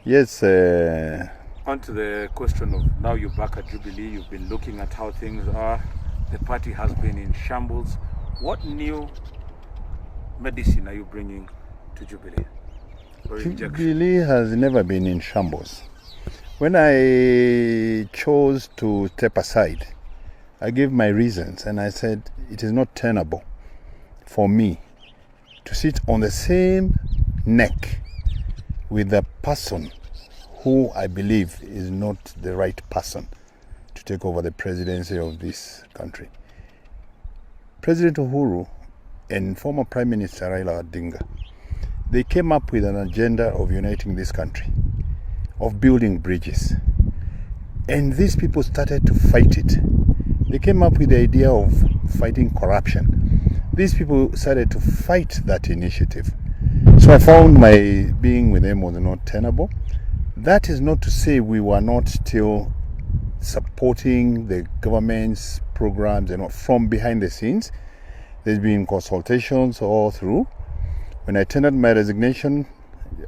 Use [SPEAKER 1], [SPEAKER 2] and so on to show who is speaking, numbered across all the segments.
[SPEAKER 1] Yes.
[SPEAKER 2] On to the question of now you're back at Jubilee, you've been looking at how things are. The party has been in shambles. What new medicine are you bringing to Jubilee?
[SPEAKER 1] Jubilee has never been in shambles. When I chose to step aside, I gave my reasons and I said it is not tenable for me to sit on the same neck with the person who I believe is not the right person to take over the presidency of this country. President Uhuru and former Prime Minister Raila Odinga, they came up with an agenda of uniting this country, of building bridges. And these people started to fight it. They came up with the idea of fighting corruption. These people started to fight that initiative. So I found my being with them was not tenable. That is not to say we were not still supporting the government's programs and from behind the scenes. There's been consultations all through. When I tendered my resignation,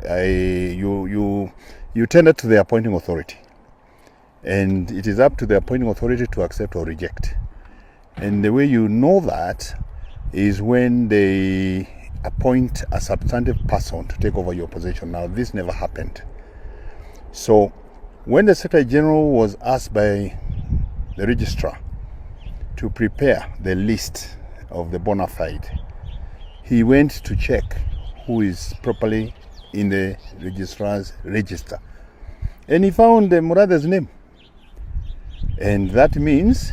[SPEAKER 1] you tendered to the appointing authority. And it is up to the appointing authority to accept or reject. And the way you know that is when they appoint a substantive person to take over your position. Now, this never happened. So, when the Secretary General was asked by the registrar to prepare the list of the bona fide, he went to check who is properly in the registrar's register. And he found Murathe's name. And that means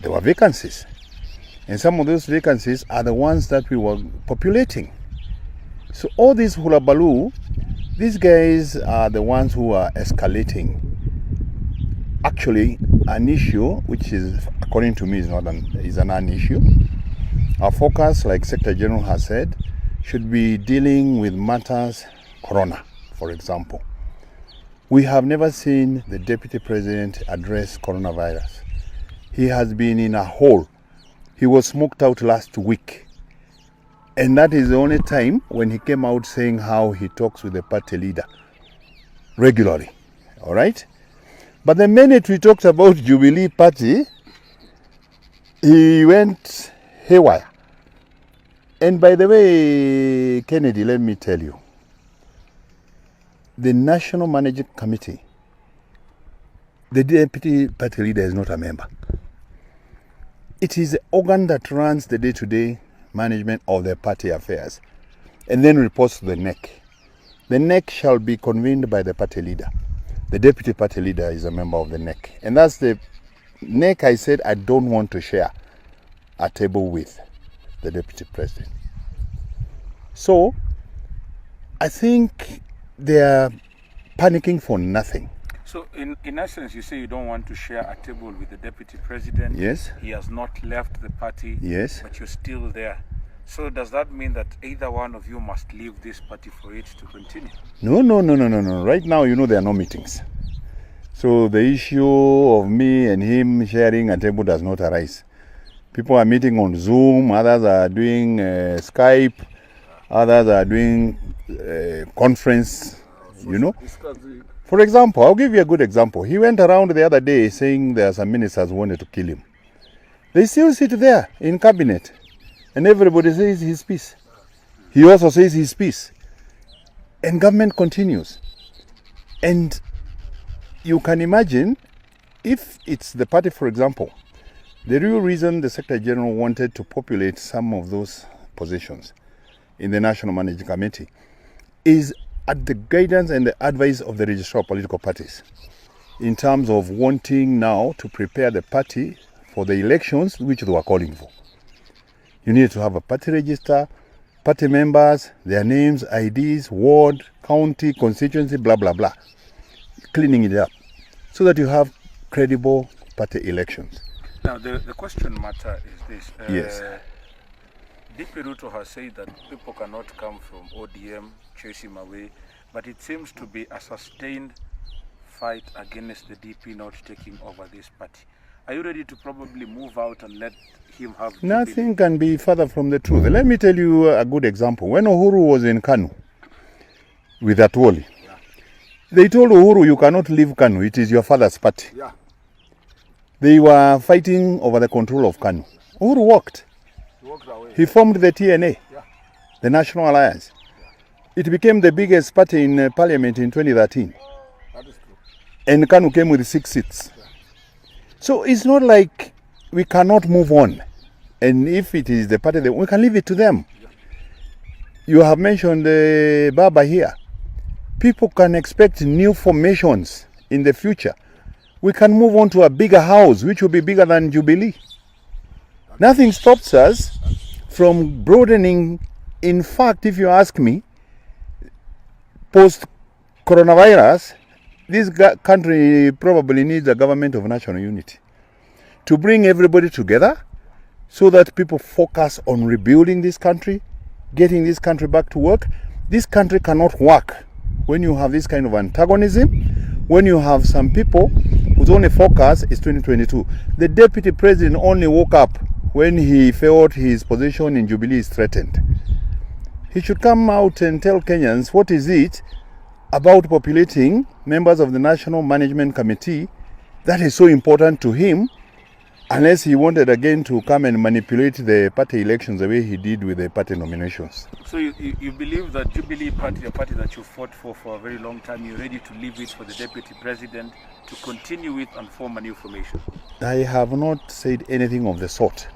[SPEAKER 1] there were vacancies. And some of those vacancies are the ones that we were populating. So all this hula baloo, these guys are the ones who are escalating. Actually, an issue which is, according to me, is a non-issue. Our focus, like Secretary General has said, should be dealing with matters, corona, for example. We have never seen the Deputy President address coronavirus. He has been in a hole. He was smoked out last week. And that is the only time when he came out saying how he talks with the party leader regularly. All right? But the minute we talked about Jubilee Party, he went haywire. And by the way, Kennedy, let me tell you, the National Managing Committee, the deputy party leader is not a member. It is the organ that runs the day-to-day management of the party affairs and then reports to the NEC. The NEC shall be convened by the party leader. The deputy party leader is a member of the NEC. And that's the NEC I said I don't want to share a table with the deputy president. So, I think they are panicking for nothing.
[SPEAKER 2] So, in essence, you say you don't want to share a table with the deputy president.
[SPEAKER 1] Yes.
[SPEAKER 2] He has not left the party.
[SPEAKER 1] Yes.
[SPEAKER 2] But you're still there. So, does that mean that either one of you must leave this party for it to continue?
[SPEAKER 1] No. Right now, there are no meetings. So, the issue of me and him sharing a table does not arise. People are meeting on Zoom, others are doing Skype, others are doing conference, For example, I'll give you a good example. He went around the other day saying there are some ministers who wanted to kill him. They still sit there in cabinet and everybody says his piece. He also says his piece. And government continues. And you can imagine if it's the party, for example, the real reason the Secretary General wanted to populate some of those positions in the National Managing Committee is at the guidance and the advice of the registrar of political parties in terms of wanting now to prepare the party for the elections which they were calling for. You need to have a party register, party members, their names, IDs, ward, county, constituency, blah, blah, blah. Cleaning it up so that you have credible party elections.
[SPEAKER 2] Now, the question matter is this.
[SPEAKER 1] Yes.
[SPEAKER 2] DP Ruto has said that people cannot come from ODM, chase him away, but it seems to be a sustained fight against the DP not taking over this party. Are you ready to probably move out and let him have...
[SPEAKER 1] Nothing can be further from the truth. Let me tell you a good example. When Uhuru was in Kanu with Atwoli, They told Uhuru, you cannot leave Kanu. It is your father's party.
[SPEAKER 3] Yeah.
[SPEAKER 1] They were fighting over the control of Kanu. Uhuru walked.
[SPEAKER 3] He walked away.
[SPEAKER 1] He formed the TNA,
[SPEAKER 3] Yeah.
[SPEAKER 1] the National Alliance. It became the biggest party in parliament in 2013.
[SPEAKER 3] That is true.
[SPEAKER 1] And Kanu came with 6 seats. So it's not like we cannot move on. And if it is the party, we can leave it to them. You have mentioned Baba here. People can expect new formations in the future. We can move on to a bigger house, which will be bigger than Jubilee. Nothing stops us from broadening. In fact, if you ask me, post-coronavirus, this country probably needs a government of national unity to bring everybody together so that people focus on rebuilding this country, getting this country back to work. This country cannot work when you have this kind of antagonism, when you have some people whose only focus is 2022. The deputy president only woke up when he felt his position in Jubilee is threatened. He should come out and tell Kenyans what is it about populating members of the National Management Committee that is so important to him, unless he wanted again to come and manipulate the party elections the way he did with the party nominations.
[SPEAKER 2] So you believe that Jubilee Party, a party that you fought for a very long time, you're ready to leave it for the deputy president to continue with and form a new formation?
[SPEAKER 1] I have not said anything of the sort.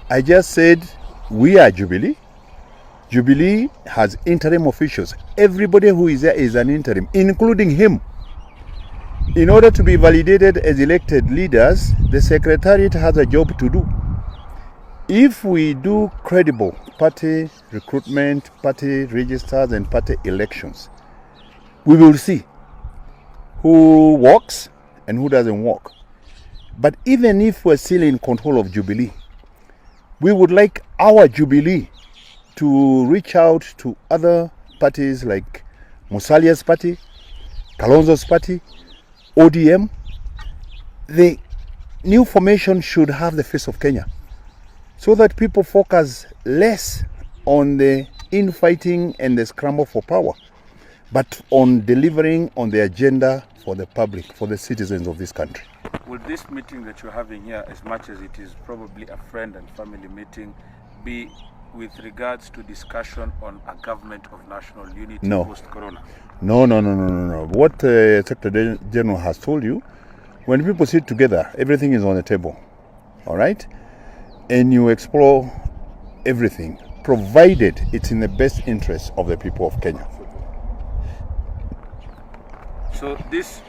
[SPEAKER 1] I just said we are Jubilee. Jubilee has interim officials. Everybody who is there is an interim, including him. In order to be validated as elected leaders, the Secretariat has a job to do. If we do credible party recruitment, party registers, and party elections, we will see who works and who doesn't work. But even if we're still in control of Jubilee, we would like our Jubilee to reach out to other parties like Musalia's party, Kalonzo's party, ODM. The new formation should have the face of Kenya so that people focus less on the infighting and the scramble for power, but on delivering on the agenda for the public, for the citizens of this country.
[SPEAKER 2] Will this meeting that you're having here, as much as it is probably a friend and family meeting, be with regards to discussion on a government of national unity post-corona?
[SPEAKER 1] No. What Secretary General has told you, when people sit together, everything is on the table, all right? And you explore everything, provided it's in the best interest of the people of Kenya.
[SPEAKER 2] So this,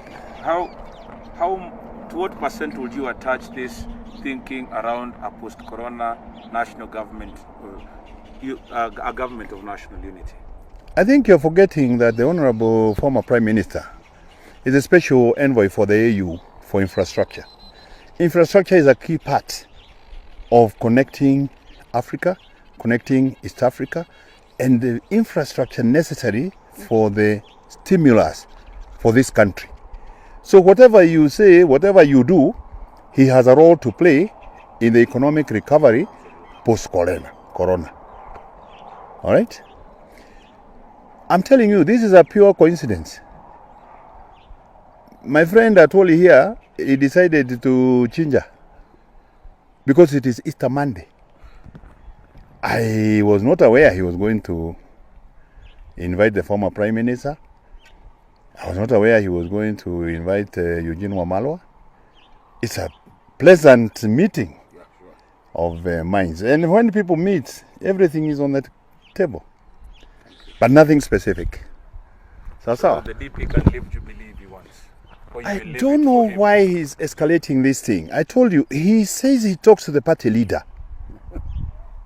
[SPEAKER 2] how to what percent would you attach this thinking around a post-corona national government, a government of national unity?
[SPEAKER 1] I think you're forgetting that the Honorable former Prime Minister is a special envoy for the AU for infrastructure. Infrastructure is a key part of connecting Africa, connecting East Africa, and the infrastructure necessary for the stimulus for this country. So whatever you say, whatever you do, he has a role to play in the economic recovery post-corona. All right? I'm telling you, this is a pure coincidence. My friend Atwoli here, he decided to change because it is Easter Monday. I was not aware he was going to invite the former Prime Minister. I was not aware he was going to invite Eugene Wamalwa. It's a pleasant meeting of minds. And when people meet, everything is on the table. But nothing specific.
[SPEAKER 2] So the DP can leave Jubilee if he wants.
[SPEAKER 1] I don't know why he's escalating this thing. I told you, he says he talks to the party leader.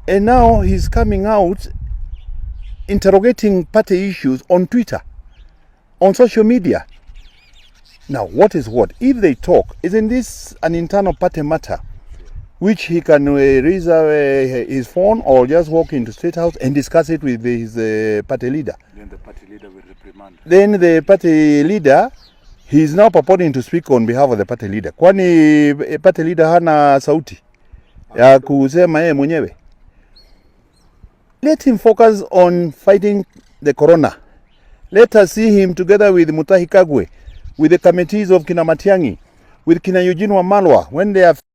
[SPEAKER 1] And now he's coming out interrogating party issues on Twitter, on social media. Now, what is what? If they talk, isn't this an internal party matter which he can reserve his phone or just walk into State House and discuss it with his party leader?
[SPEAKER 2] Then the party leader will reprimand.
[SPEAKER 1] Then the party leader, he is now purporting to speak on behalf of the party leader. Kwani party leader hana sauti ya kusema yeye mwenyewe? Let him focus on fighting the corona. Let us see him together with Mutahi Kagwe, with the committees of Kina Matiang'i, with Kina Eugene Wamalwa, when they are